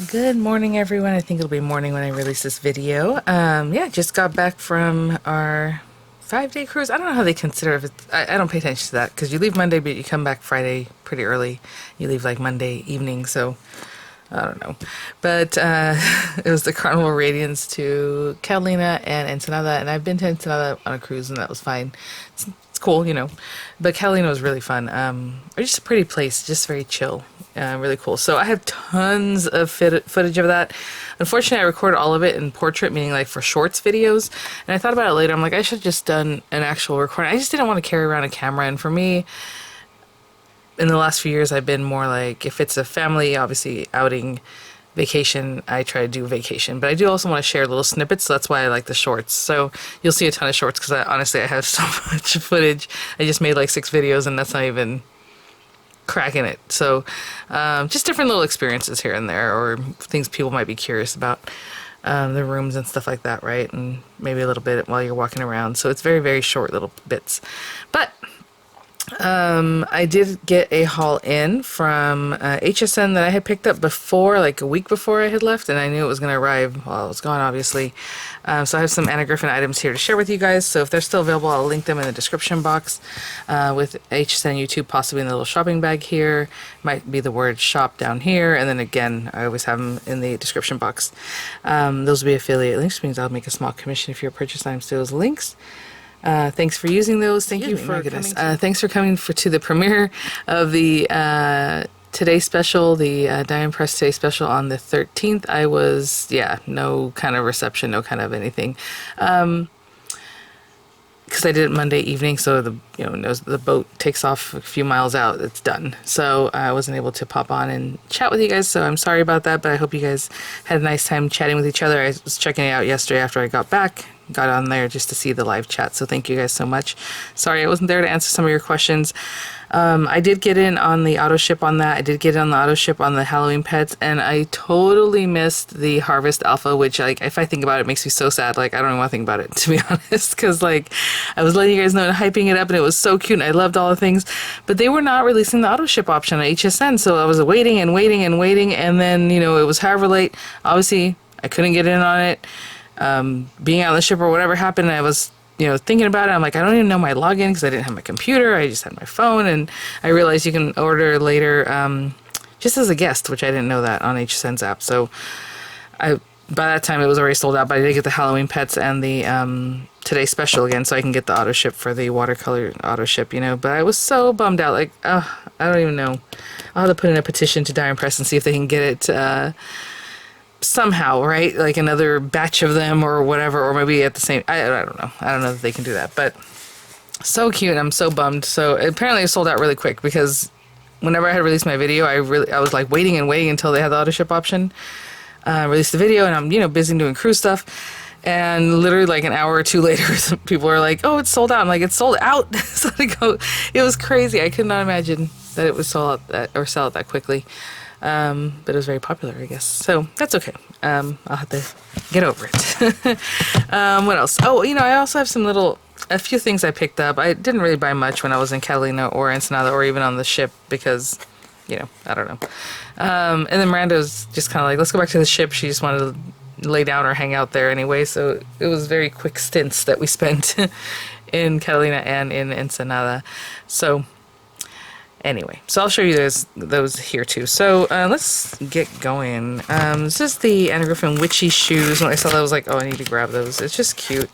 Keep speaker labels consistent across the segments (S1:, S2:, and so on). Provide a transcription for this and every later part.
S1: Good morning, everyone. I think it'll be morning when I release this video. Yeah, just got back from our 5-day cruise. I don't know how they consider it. I don't pay attention to that because you leave Monday, but you come back Friday pretty early. You leave like Monday evening, so I don't know. But it was the Carnival Radiance to Catalina and Ensenada, and I've been to Ensenada on a cruise, and that was fine. It's cool, you know. But Catalina was really fun. Just a pretty place, just very chill. Really cool. So I have tons of footage of that. Unfortunately, I recorded all of it in portrait, meaning like for shorts videos. And I thought about it later. I'm like, I should have just done an actual recording. I just didn't want to carry around a camera. And for me, in the last few years, I've been more like, if it's a family, obviously outing, vacation, I try to do vacation. But I do also want to share little snippets, so that's why I like the shorts. So you'll see a ton of shorts because honestly, I have so much footage. I just made like 6 videos, and that's not even cracking it. So just different little experiences here and there, or things people might be curious about, the rooms and stuff like that, right? And maybe a little bit while you're walking around. So it's very, very short little bits. But I did get a haul in from HSN that I had picked up before, like a week before I had left, and I knew it was going to arrive while I was gone, obviously. So I have some Anna Griffin items here to share with you guys. So if they're still available, I'll link them in the description box with HSN YouTube, possibly in the little shopping bag here. Might be the word shop down here, and then again, I always have them in the description box. Those will be affiliate links, which means I'll make a small commission if you purchase items to those links. Thanks for using those. Thank you for coming. Thanks for coming to the premiere of the Today Special, the Diamond Press Today Special on the 13th. I was, no kind of reception, no kind of anything. Because I did it Monday evening, so the boat takes off a few miles out, it's done. So I wasn't able to pop on and chat with you guys, so I'm sorry about that, but I hope you guys had a nice time chatting with each other. I was checking it out yesterday after I got back. Got on there just to see the live chat, so thank you guys so much. Sorry I wasn't there to answer some of your questions. I did get in on the auto ship on that. I did get on the auto ship on the Halloween pets, and I totally missed the Harvest Alpha, which, like, if I think about it, it makes me so sad. Like, I don't even want to think about it, to be honest, because, like, I was letting you guys know and hyping it up, and it was so cute, and I loved all the things, but they were not releasing the auto ship option on HSN, so I was waiting and waiting and waiting, and then, it was however late. Obviously, I couldn't get in on it. Being out on the ship or whatever happened, I was, thinking about it. I'm like, I don't even know my login because I didn't have my computer. I just had my phone, and I realized you can order later, just as a guest, which I didn't know that on HSN's app. So by that time it was already sold out, but I did get the Halloween pets and the, Today Special again, so I can get the auto ship for the watercolor auto ship, but I was so bummed out. Like, I don't even know. I'll have to put in a petition to Diamond Press and see if they can get it, somehow, right? Like another batch of them or whatever, or maybe at the same, I don't know. I don't know that they can do that, but so cute. I'm so bummed. So apparently it sold out really quick because whenever I had released my video, I was like waiting and waiting until they had the auto ship option. Released the video, and I'm, busy doing cruise stuff. And literally like an hour or two later, some people are like, oh, it's sold out. I'm like, it's sold out. So it was crazy. I could not imagine that it would sell out that quickly. But it was very popular, I guess. So that's okay. I'll have to get over it. What else? Oh, I also have a few things I picked up. I didn't really buy much when I was in Catalina or Ensenada or even on the ship because, I don't know. And then Miranda was just kind of like, let's go back to the ship. She just wanted to lay down or hang out there anyway. So it was very quick stints that we spent in Catalina and in Ensenada. So anyway, so I'll show you those here too. So let's get going. This is the Anna Griffin Witchy shoes. When I saw that, I was like, oh, I need to grab those. It's just cute.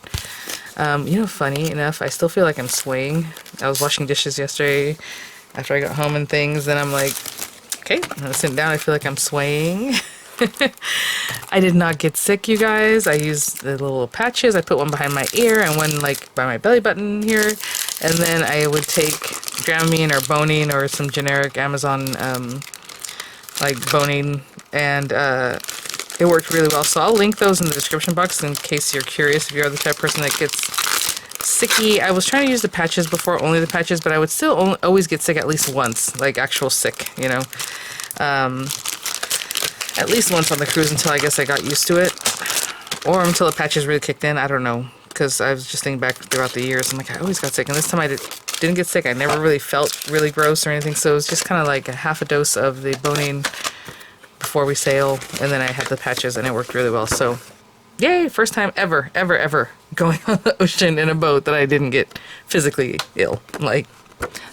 S1: Funny enough, I still feel like I'm swaying. I was washing dishes yesterday after I got home and things, and I'm like, okay, I'm gonna sit down. I feel like I'm swaying. I did not get sick, you guys. I used the little patches. I put one behind my ear and one like by my belly button here. And then I would take Dramamine or Bonine or some generic Amazon like Bonine, and it worked really well. So I'll link those in the description box in case you're curious if you're the type of person that gets sicky. I was trying to use the patches before, only the patches, but I would still always get sick at least once, like actual sick, at least once on the cruise until I guess I got used to it, or until the patches really kicked in. I don't know, because I was just thinking back throughout the years. I'm like, I always got sick, and this time I didn't get sick. I never really felt really gross or anything, so it was just kind of like a half a dose of the Bonine before we sail, and then I had the patches, and it worked really well. So, yay! First time ever going on the ocean in a boat that I didn't get physically ill. Like,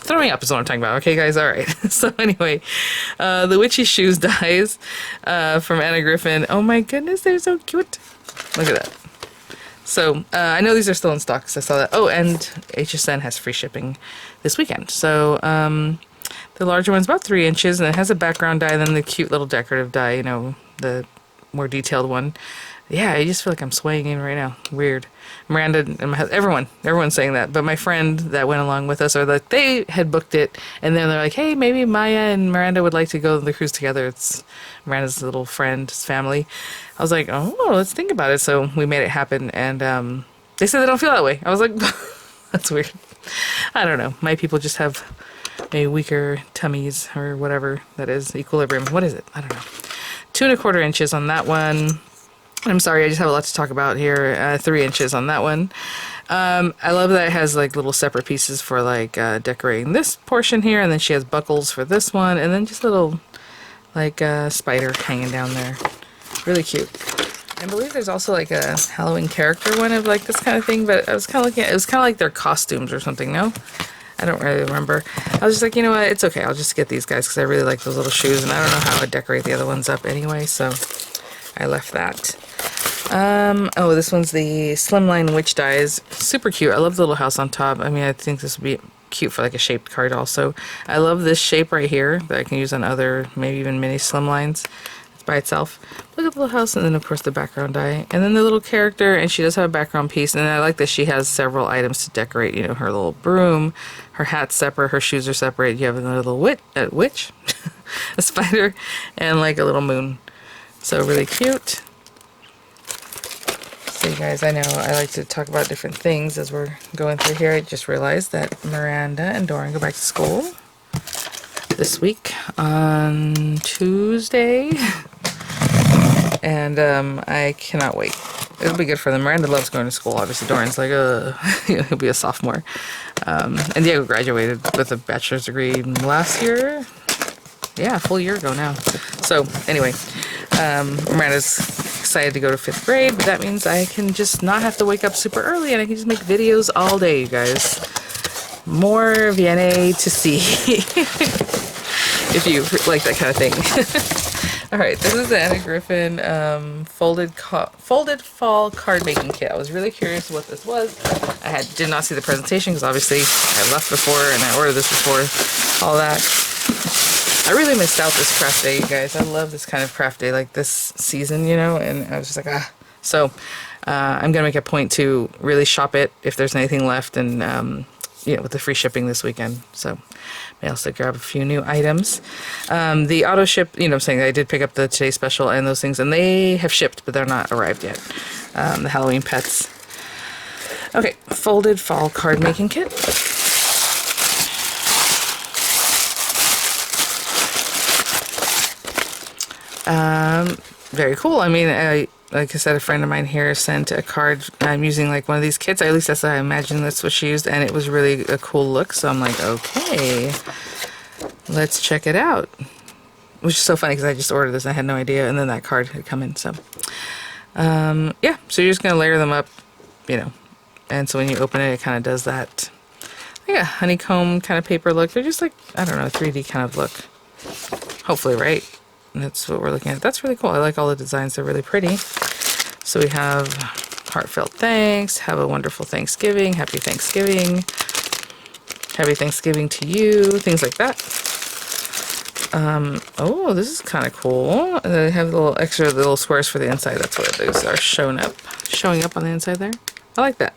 S1: throwing up is what I'm talking about. Okay, guys? All right. So anyway, the Witchy shoes dies from Anna Griffin. Oh my goodness, they're so cute. Look at that. So I know these are still in stock because I saw that. Oh, and HSN has free shipping this weekend. So the larger one's about 3 inches, and it has a background die, then the cute little decorative die, you know, the more detailed one. Yeah, I just feel like I'm swaying in right now. Weird. Miranda and everyone's saying that. But my friend that went along with us, or like they had booked it, and then they're like, hey, maybe Maya and Miranda would like to go on the cruise together. It's Miranda's little friend, his family. I was like, oh, let's think about it. So we made it happen, and they said they don't feel that way. I was like, that's weird. I don't know. My people just have maybe weaker tummies or whatever that is. Equilibrium. What is it? I don't know. 2¼ inches on that one. I'm sorry, I just have a lot to talk about here. 3 inches on that one. I love that it has like little separate pieces for like decorating this portion here, and then she has buckles for this one, and then just little like spider hanging down there. Really cute. I believe there's also like a Halloween character one of like this kind of thing, but I was kind of looking at it, was kind of like their costumes or something, no? I don't really remember. I was just like, you know what, it's okay, I'll just get these guys because I really like those little shoes, and I don't know how I'd decorate the other ones up anyway, so I left that. Oh, this one's the Slimline Witch dies. Super cute. I love the little house on top. I mean, I think this would be cute for like a shaped card also. I love this shape right here that I can use on other, maybe even mini Slimlines. It's by itself. Look at the little house, and then of course the background die. And then the little character, and she does have a background piece, and I like that she has several items to decorate. You know, her little broom, her hat's separate, her shoes are separate. You have another little witch, a spider, and like a little moon. So really cute. So you guys, I know I like to talk about different things as we're going through here. I just realized that Miranda and Doran go back to school this week on Tuesday. And I cannot wait. It'll be good for them. Miranda loves going to school, obviously. Doran's like, he'll be a sophomore. And Diego graduated with a bachelor's degree last year. Yeah, a full year ago now. So anyway, Miranda's excited to go to 5th grade, but that means I can just not have to wake up super early, and I can just make videos all day, you guys. More Vianney to see. If you like that kind of thing. Alright, this is the Anna Griffin folded fall card making kit. I was really curious what this was. I did not see the presentation because obviously I left before and I ordered this before all that. I really missed out this craft day, you guys. I love this kind of craft day, like this season, you know, and I was just like, ah. So, I'm going to make a point to really shop it if there's anything left, and, you know, with the free shipping this weekend. So, may also grab a few new items. The auto ship, you know, I'm saying I did pick up the Today Special and those things, and they have shipped, but they're not arrived yet. The Halloween pets. Okay, folded fall card making kit. Very cool. I mean, like I said, a friend of mine here sent a card. I'm using like one of these kits. At least that's what I imagine that's what she used, and it was really a cool look. So I'm like, okay, let's check it out. Which is so funny because I just ordered this. I had no idea, and then that card had come in. So, yeah. So you're just gonna layer them up, you know, and so when you open it, it kind of does that, like a honeycomb kind of paper look. They're just like, I don't know, 3D kind of look. Hopefully, right? That's what we're looking at. That's really cool. I like all the designs. They're really pretty. So we have heartfelt thanks. Have a wonderful Thanksgiving. Happy Thanksgiving. Happy Thanksgiving to you. Things like that. Oh, this is kind of cool. They have the little squares for the inside. That's what those are showing up on the inside there. I like that.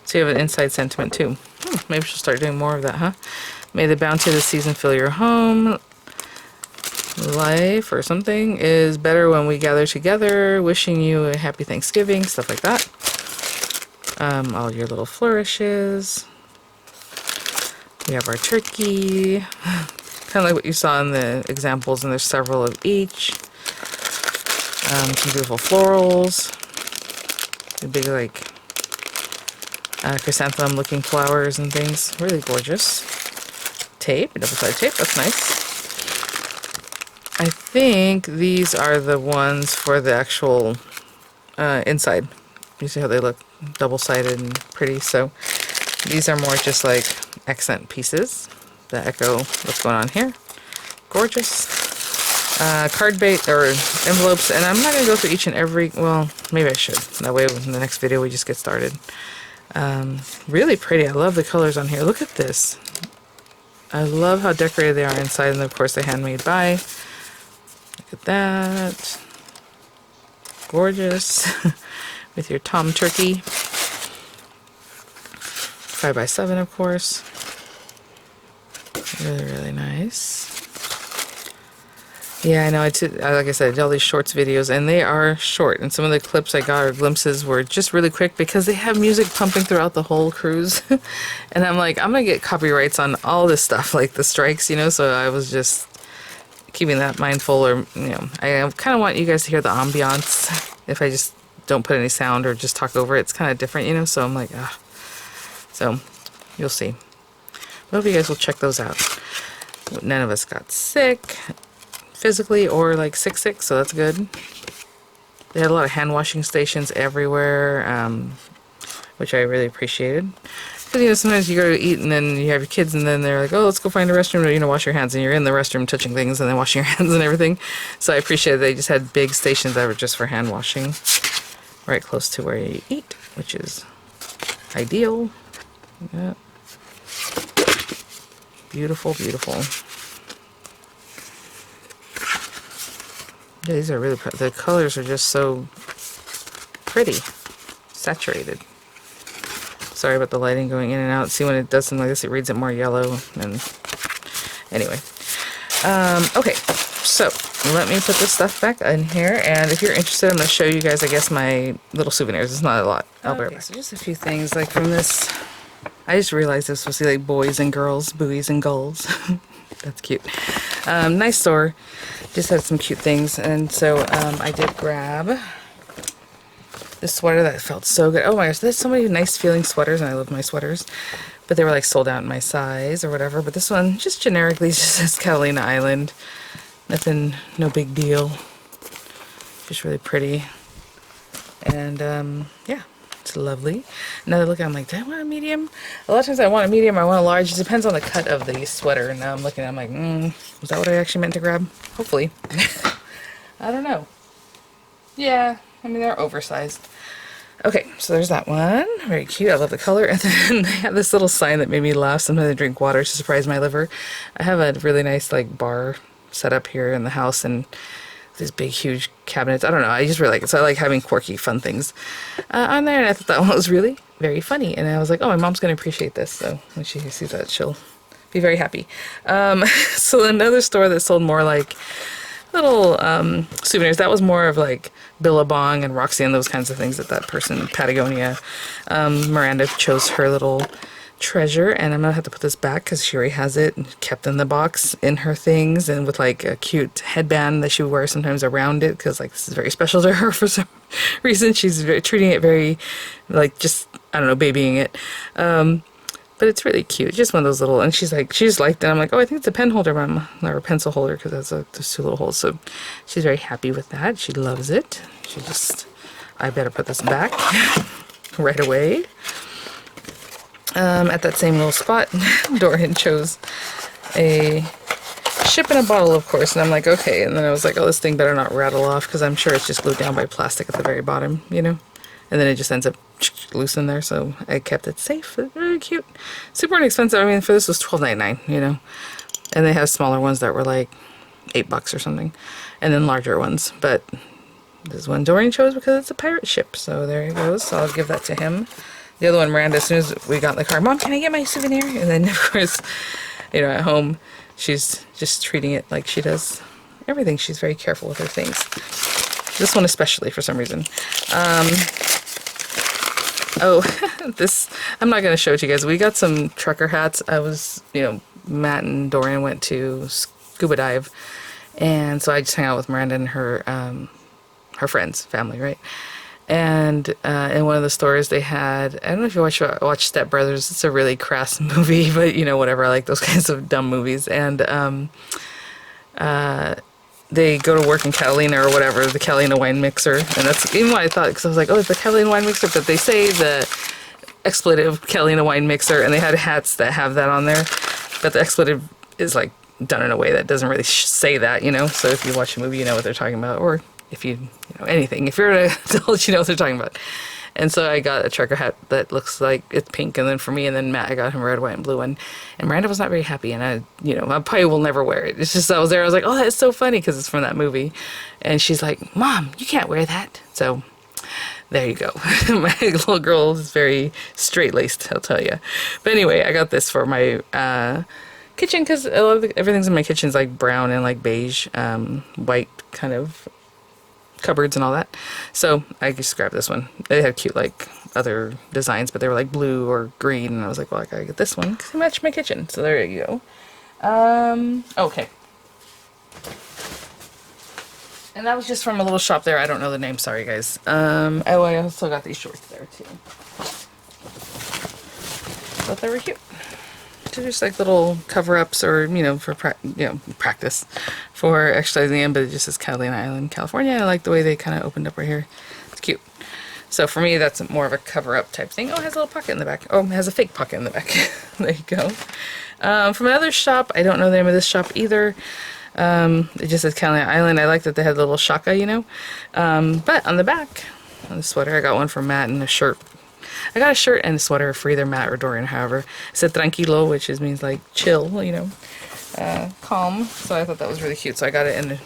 S1: So you have an inside sentiment too. Maybe she'll start doing more of that, huh? May the bounty of the season fill your home. Life or something is better when we gather together. Wishing you a happy Thanksgiving, stuff like that. All your little flourishes. We have our turkey, kind of like what you saw in the examples, and there's several of each. Some beautiful florals, the big like chrysanthemum looking flowers and things, really gorgeous. Tape, double-sided tape, that's nice. I think these are the ones for the actual inside. You see how they look double-sided and pretty? So these are more just like accent pieces that echo what's going on here. Gorgeous. Card bait or envelopes, and I'm not going to go through each and every, well, maybe I should. That way in the next video we just get started. Really pretty. I love the colors on here. Look at this. I love how decorated they are inside, and of course they're handmade by. Look at that. Gorgeous. With your Tom Turkey. 5x7, of course. Really, really nice. Yeah, I know. Like I said, I do all these shorts videos, and they are short. And some of the clips I got or glimpses were just really quick because they have music pumping throughout the whole cruise. And I'm like, I'm going to get copyrights on all this stuff, like the strikes, you know? So I was just keeping that mindful, or, you know, I kind of want you guys to hear the ambiance. If I just don't put any sound or just talk over it, it's kind of different, you know? So I'm like, ah. So you'll see. I hope you guys will check those out. None of us got sick physically or like sick, so that's good. They had a lot of hand washing stations everywhere, which I really appreciated. Because, you know, sometimes you go to eat and then you have your kids and then they're like, oh, let's go find a restroom to, you know, wash your hands, and you're in the restroom touching things and then washing your hands and everything. So I appreciate they just had big stations that were just for hand washing right close to where you eat, which is ideal. Yeah. Beautiful, beautiful. Yeah, these are really pretty. The colors are just so pretty, saturated. Sorry about the lighting going in and out. See, when it does something like this, it reads it more yellow. And anyway, okay. So let me put this stuff back in here, and if you're interested, I'm going to show you guys, I guess, my little souvenirs. It's not a lot. I'll bear back. So just a few things, like from this. I just realized this was like boys and girls, buoys and gulls. That's cute. Nice store. Just had some cute things, and so I did grab this sweater that felt so good. Oh my gosh, there's so many nice feeling sweaters, and I love my sweaters, but they were like sold out in my size or whatever. But this one just generically just says Catalina Island. Nothing, no big deal. Just really pretty, and yeah. It's lovely. Another look, I'm like, do I want a medium? A lot of times I want a medium, I want a large. It depends on the cut of the sweater. And now I'm looking, I'm like, was that what I actually meant to grab? Hopefully. I don't know. Yeah, I mean, they're oversized. Okay, so there's that one. Very cute. I love the color. And then they have this little sign that made me laugh. Sometimes I drink water to surprise my liver. I have a really nice, like, bar set up here in the house, and these big, huge cabinets. I don't know. I just really like it. So I like having quirky, fun things on there. And I thought that one was really very funny. And I was like, oh, my mom's going to appreciate this. So when she sees that, she'll be very happy. So another store that sold more like little souvenirs. That was more of like Billabong and Roxy and those kinds of things that person, Patagonia. Miranda chose her little treasure, and I'm gonna have to put this back because she already has it kept in the box in her things, and with like a cute headband that she would wear sometimes around it, because like this is very special to her for some reason. She's treating it very like, just, I don't know, babying it, but it's really cute. Just one of those little, and she's like, she just liked it. I'm like, oh, I think it's a pen holder, Mom, or a pencil holder, because that's there's two little holes. So she's very happy with that. She loves it. She just, I better put this back right away. At that same little spot, Dorian chose a ship in a bottle, of course, and I'm like, okay. And then I was like, oh, this thing better not rattle off, because I'm sure it's just glued down by plastic at the very bottom, you know? And then it just ends up loose in there, so I kept it safe. It's really cute. Super inexpensive. I mean, for this was $12.99, you know? And they have smaller ones that were like $8 or something, and then larger ones. But this one Dorian chose because it's a pirate ship, so there it goes. So I'll give that to him. The other one, Miranda, as soon as we got in the car, Mom, can I get my souvenir? And then, of course, you know, at home, she's just treating it like she does everything. She's very careful with her things. This one especially, for some reason. Oh, this, I'm not going to show it to you guys. We got some trucker hats. I was, you know, Matt and Dorian went to scuba dive. And so I just hung out with Miranda and her friends, family, right? And in one of the stores they had, I don't know if you watch Step Brothers. It's a really crass movie, but you know, whatever. I like those kinds of dumb movies. And they go to work in Catalina or whatever, the Catalina wine mixer. And that's even what I thought, because I was like, oh, it's the Catalina wine mixer. But they say the expletive Catalina wine mixer, and they had hats that have that on there. But the expletive is like done in a way that doesn't really say that, you know. So if you watch a movie, you know what they're talking about. Or if you know anything. If you're an adult, you know what they're talking about. And so I got a trucker hat that looks like it's pink, and then for me, and then Matt, I got him a red, white, and blue one. And Miranda was not very happy, and I, you know, I probably will never wear it. It's just I was there, I was like, oh, that's so funny, because it's from that movie. And she's like, Mom, you can't wear that. So there you go. My little girl is very straight-laced, I'll tell you. But anyway, I got this for my kitchen, because a lot of everything's in my kitchen is like brown and like beige, white kind of cupboards and all that. So I just grabbed this one. They had cute like other designs, but they were like blue or green, and I was like, well, I gotta get this one because it matched my kitchen. So there you go. Okay. And that was just from a little shop there. I don't know the name, sorry guys. Oh, I also got these shorts there too. Thought they were cute. They're just like little cover-ups, or you know, for practice for exercising in, but it just says Catalina Island, California. I like the way they kind of opened up right here. It's cute. So for me, that's more of a cover-up type thing. Oh, it has a little pocket in the back. Oh, it has a fake pocket in the back. There you go. From another shop, I don't know the name of this shop either. It just says Catalina Island. I like that they had the little shaka, you know. But on the back, on the sweater, I got one for Matt, and a shirt. I got a shirt and a sweater for either Matt or Dorian, however. It said tranquilo, which means like chill, you know, calm. So I thought that was really cute. So I got it in a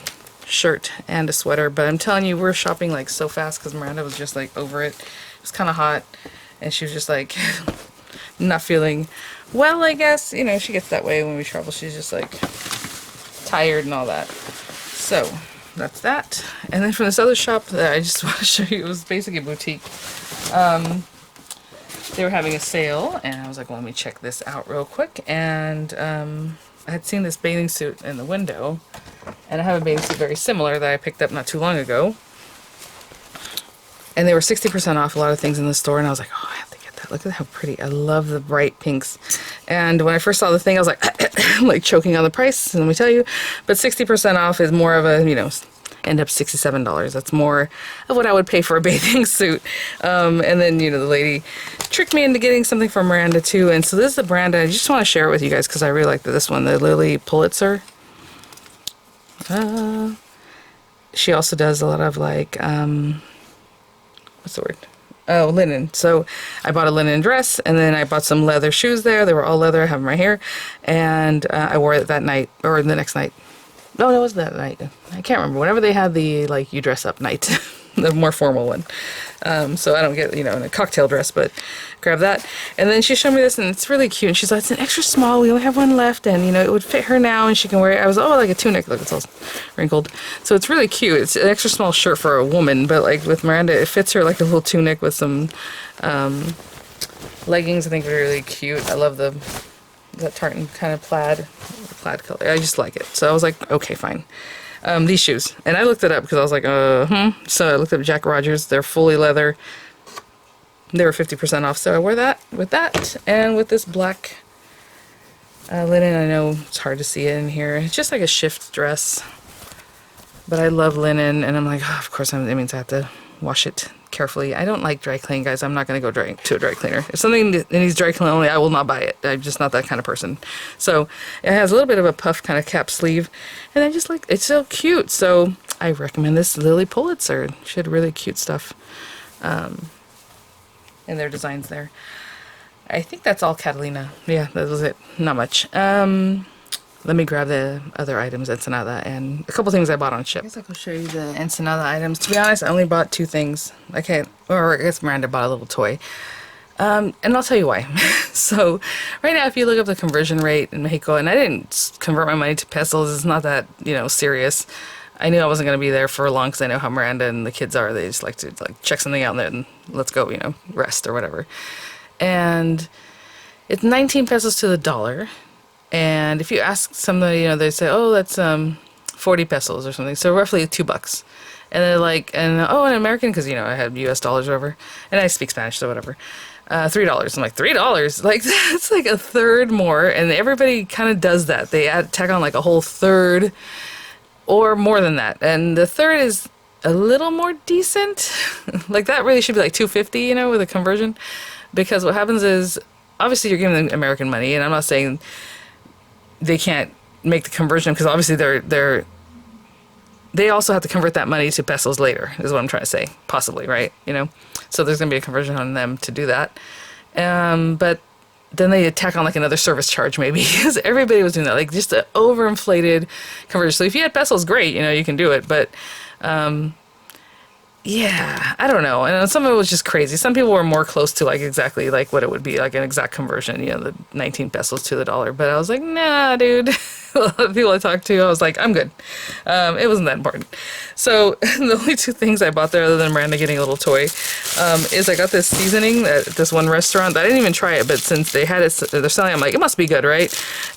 S1: shirt and a sweater. But I'm telling you, we're shopping like so fast because Miranda was just like over it. It was kind of hot, and she was just like not feeling well, I guess. You know, she gets that way when we travel. She's just like tired and all that. So that's that. And then from this other shop that I just want to show you, it was basically a boutique. They were having a sale, and I was like, well, let me check this out real quick. And I had seen this bathing suit in the window, and I have a bathing suit very similar that I picked up not too long ago. And they were 60% off a lot of things in the store, and I was like, oh, I have to get that. Look at how pretty. I love the bright pinks. And when I first saw the thing, I was like, like choking on the price, let me tell you. But 60% off is more of a, you know, end up $67. That's more of what I would pay for a bathing suit. And then, you know, the lady tricked me into getting something from Miranda too. And so this is the brand, I just want to share it with you guys because I really like this one, the Lilly Pulitzer. She also does a lot of like, what's the word? Oh, linen. So I bought a linen dress, and then I bought some leather shoes there. They were all leather. I have them right here. And I wore it that night, or the next night. No, it was that night. I can't remember. Whenever they had the, like, you dress up night. The more formal one. So I don't get, you know, in a cocktail dress, but grab that. And then she showed me this, and it's really cute. And she's like, it's an extra small. We only have one left, and, you know, it would fit her now, and she can wear it. I was, oh, like a tunic. Look, it's all wrinkled. So it's really cute. It's an extra small shirt for a woman, but, like, with Miranda, it fits her like a little tunic with some leggings. I think they're really cute. I love that tartan kind of plaid color. I just like it. So I was like, okay, fine. These shoes. And I looked it up because I was like, So I looked up Jack Rogers. They're fully leather. They were 50% off. So I wore that with that. And with this black linen. I know it's hard to see it in here. It's just like a shift dress. But I love linen. And I'm like, oh, of course, that means I have to wash it carefully. I don't like dry clean, guys. I'm not going to go to a dry cleaner. If something needs dry clean only, I will not buy it. I'm just not that kind of person. So it has a little bit of a puff kind of cap sleeve, and I just like, it's so cute. So I recommend this Lilly Pulitzer. She had really cute stuff in their designs there. I think that's all Catalina. Yeah, that was it. Not much. Let me grab the other items, Ensenada, and a couple things I bought on ship. I guess I can show you the Ensenada items. To be honest, I only bought 2 things. I guess Miranda bought a little toy. And I'll tell you why. So, right now, if you look up the conversion rate in Mexico, and I didn't convert my money to pesos, it's not that, you know, serious. I knew I wasn't going to be there for long because I know how Miranda and the kids are. They just like to like check something out and then let's go, you know, rest or whatever. And it's 19 pesos to the dollar. And if you ask somebody, you know, they say, oh, that's 40 pesos or something. So roughly $2. And they're like, and oh, an American, because, you know, I had US dollars or whatever. And I speak Spanish, so whatever. $3. I'm like, $3? Like, that's like a third more. And everybody kind of does that. They tack on like a whole third or more than that. And the third is a little more decent. Like that really should be like $2.50, you know, with a conversion. Because what happens is, obviously you're giving them American money, and I'm not saying they can't make the conversion, because obviously they also have to convert that money to pesos later, is what I'm trying to say, possibly, right? You know, so there's going to be a conversion on them to do that. But then they tack on like another service charge maybe, because everybody was doing that, like just an overinflated conversion. So if you had pesos, great, you know, you can do it. But yeah, I don't know. And some of it was just crazy. Some people were more close to like exactly like what it would be, like an exact conversion, you know, the 19 pesos to the dollar. But I was like, nah, dude. A lot of people I talked to, I was like, I'm good. It wasn't that important. So the only two things I bought there, other than Miranda getting a little toy, is I got this seasoning at this one restaurant that I didn't even try it, but since they had it, they're selling it, I'm like, it must be good, right?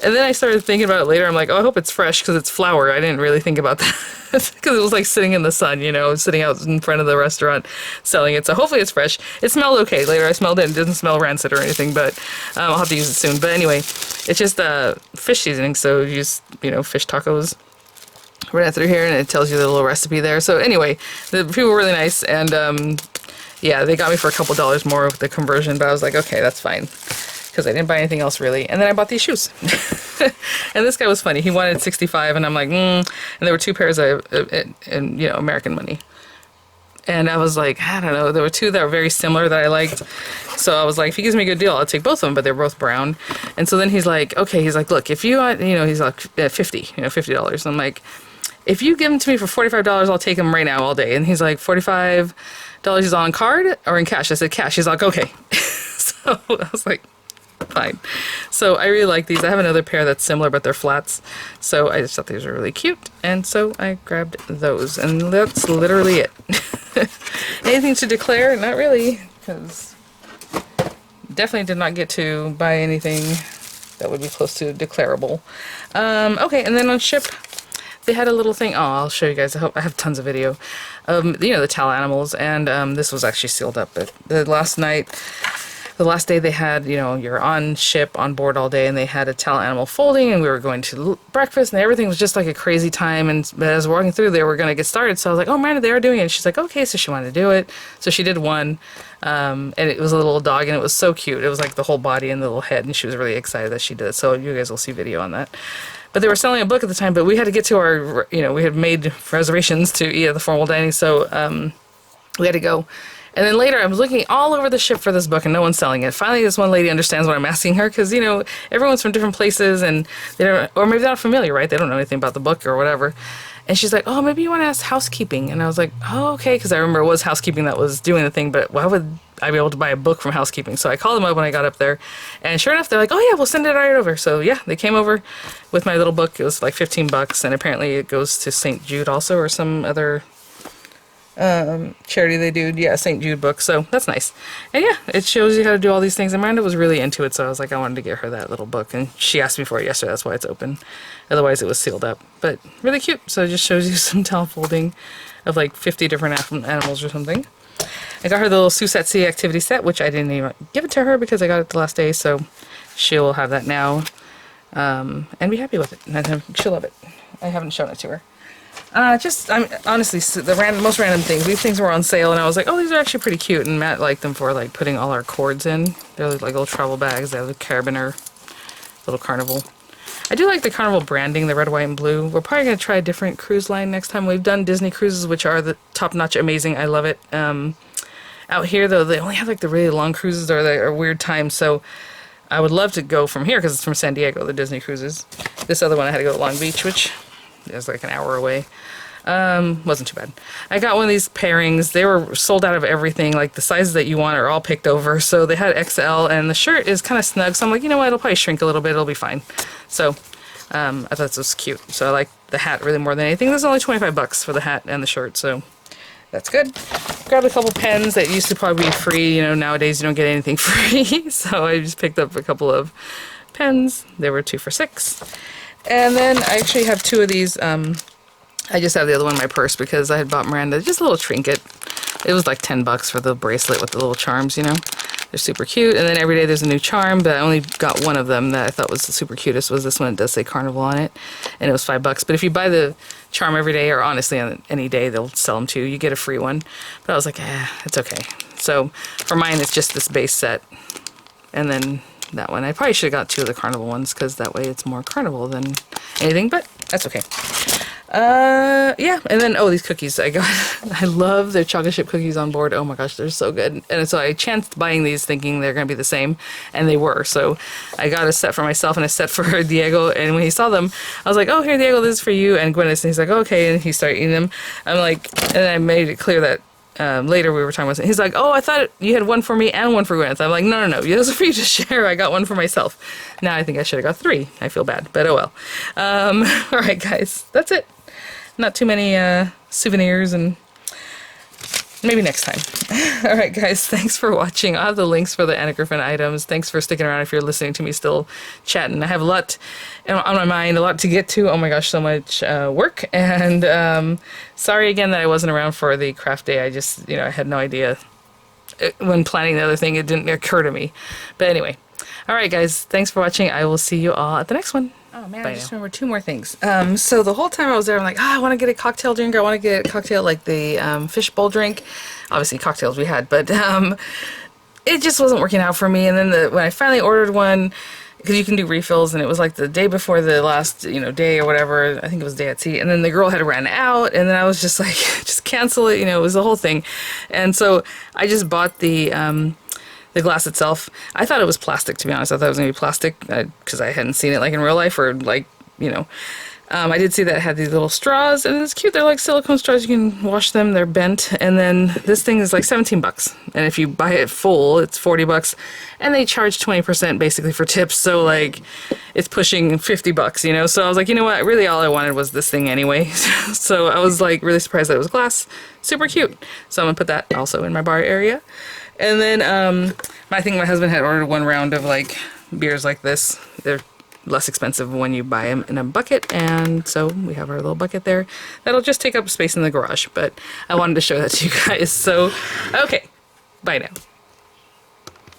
S1: And then I started thinking about it later. I'm like, oh, I hope it's fresh, because it's flour. I didn't really think about that, because it was like sitting in the sun, you know, sitting out in front of the restaurant selling it. So hopefully it's fresh. It smelled okay. Later I smelled it, and it didn't smell rancid or anything, but I'll have to use it soon. But anyway, it's just fish seasoning, so you use, you know, fish tacos right through here, and it tells you the little recipe there. So anyway, the people were really nice, and yeah, they got me for a couple dollars more with the conversion, but I was like, okay, that's fine, because I didn't buy anything else really. And then I bought these shoes. And this guy was funny. He wanted 65, and I'm like, and there were two pairs of, and you know, American money. And I was like, I don't know, there were two that were very similar that I liked. So I was like, if he gives me a good deal, I'll take both of them, but they're both brown. And so then he's like, okay, he's like, look, if you want, you know, he's like, $50. I'm like, if you give them to me for $45, I'll take them right now all day. And he's like, $45 is on card or in cash? I said, cash. He's like, okay. So I was like, fine. So I really like these. I have another pair that's similar, but they're flats. So I just thought these were really cute. And so I grabbed those, and that's literally it. Anything to declare? Not really, because definitely did not get to buy anything that would be close to declarable. Okay, and then on ship, they had a little thing. Oh, I'll show you guys. I hope I have tons of video. You know, the towel animals, and this was actually sealed up. But the last day they had, you know, you're on ship, on board all day, and they had a towel animal folding, and we were going to breakfast, and everything was just like a crazy time. And as we're walking through, they were going to get started. So I was like, oh, Miranda, they are doing it. And she's like, okay, so she wanted to do it. So she did one, and it was a little dog, and it was so cute. It was like the whole body and the little head, and she was really excited that she did it. So you guys will see video on that. But they were selling a book at the time, but we had to get to our, you know, we had made reservations to eat at the formal dining, so we had to go. And then later, I was looking all over the ship for this book, and no one's selling it. Finally, this one lady understands what I'm asking her, because, you know, everyone's from different places, and they don't, or maybe they're not familiar, right? They don't know anything about the book or whatever. And she's like, oh, maybe you want to ask housekeeping. And I was like, oh, okay, because I remember it was housekeeping that was doing the thing, but why would I be able to buy a book from housekeeping? So I called them up when I got up there, and sure enough, they're like, oh, yeah, we'll send it right over. So, yeah, they came over with my little book. It was like $15, and apparently it goes to St. Jude also, or some other charity they do. Yeah, St. Jude book. So that's nice. And yeah, it shows you how to do all these things. And Miranda was really into it, so I was like, I wanted to get her that little book. And she asked me for it yesterday. That's why it's open. Otherwise, it was sealed up. But really cute. So it just shows you some towel folding of like 50 different animals or something. I got her the little Susatsi activity set, which I didn't even give it to her because I got it the last day. So she'll have that now and be happy with it. And she'll love it. I haven't shown it to her. I'm honestly, the most random things. These things were on sale, and I was like, oh, these are actually pretty cute. And Matt liked them for like putting all our cords in. They're like little travel bags. They have the carabiner, little Carnival. I do like the Carnival branding, the red, white, and blue. We're probably going to try a different cruise line next time. We've done Disney cruises, which are the top-notch amazing. I love it. Out here, though, they only have like the really long cruises or the weird times. So I would love to go from here because it's from San Diego, the Disney cruises. This other one I had to go to Long Beach, which is like an hour away. Wasn't too bad. I got one of these pairings. They were sold out of everything. Like the sizes that you want are all picked over. So they had XL, and the shirt is kind of snug. So I'm like, you know what? It'll probably shrink a little bit. It'll be fine. So I thought this was cute. So I like the hat really more than anything. There's only $25 for the hat and the shirt. So that's good. Grabbed a couple pens that used to probably be free. You know, nowadays you don't get anything free. So I just picked up a couple of pens. They were 2 for $6. And then I actually have 2 of these. I just have the other one in my purse because I had bought Miranda just a little trinket. It was like $10 for the bracelet with the little charms, you know. They're super cute. And then every day there's a new charm, but I only got one of them that I thought was the super cutest was this one. It does say Carnival on it, and it was $5. But if you buy the charm every day, or honestly on any day, they'll sell them too. You get a free one. But I was like, it's okay. So for mine, it's just this base set. And then that one. I probably should have got 2 of the Carnival ones because that way it's more Carnival than anything, but that's okay. Yeah, and then, these cookies I got. I love their chocolate chip cookies on board. Oh my gosh, they're so good. And so I chanced buying these thinking they're going to be the same, and they were. So I got a set for myself and a set for Diego, and when he saw them, I was like, oh, here, Diego, this is for you, and Gwyneth, and he's like, okay, and he started eating them. I'm like, and I made it clear that later we were talking about it. He's like, oh, I thought you had one for me and one for Gwyneth. I'm like, no, those are for you to share. I got one for myself. Now I think I should have got 3. I feel bad, but oh well. All right, guys, that's it. Not too many souvenirs, and maybe next time. All right, guys, thanks for watching. I'll have the links for the Anna Griffin items. Thanks for sticking around if you're listening to me still chatting. I have a lot on my mind, a lot to get to. Oh my gosh, so much work. And sorry again that I wasn't around for the craft day. I just, I had no idea. When planning the other thing, it didn't occur to me. But anyway, all right, guys, thanks for watching. I will see you all at the next one. Oh man, I just remembered 2 more things. So the whole time I was there, I'm like, I want to get a cocktail drink. I want to get a cocktail like the fishbowl drink. Obviously cocktails we had, but it just wasn't working out for me. And then when I finally ordered one, because you can do refills, and it was like the day before the last, day or whatever. I think it was day at sea. And then the girl had ran out, and then I was just like, just cancel it. It was the whole thing. And so I just bought the glass itself. I thought it was plastic, to be honest. I thought it was going to be plastic because I hadn't seen it like in real life, or like, I did see that it had these little straws, and it's cute. They're like silicone straws. You can wash them. They're bent. And then this thing is like $17. And if you buy it full, it's $40. And they charge 20% basically for tips. So like it's pushing $50, So I was like, you know what? Really all I wanted was this thing anyway. So I was like really surprised that it was glass. Super cute. So I'm going to put that also in my bar area. And then I think my husband had ordered 1 round of like beers like this. They're less expensive when you buy them in a bucket, and so we have our little bucket there. That'll just take up space in the garage, but I wanted to show that to you guys. So, okay, bye now.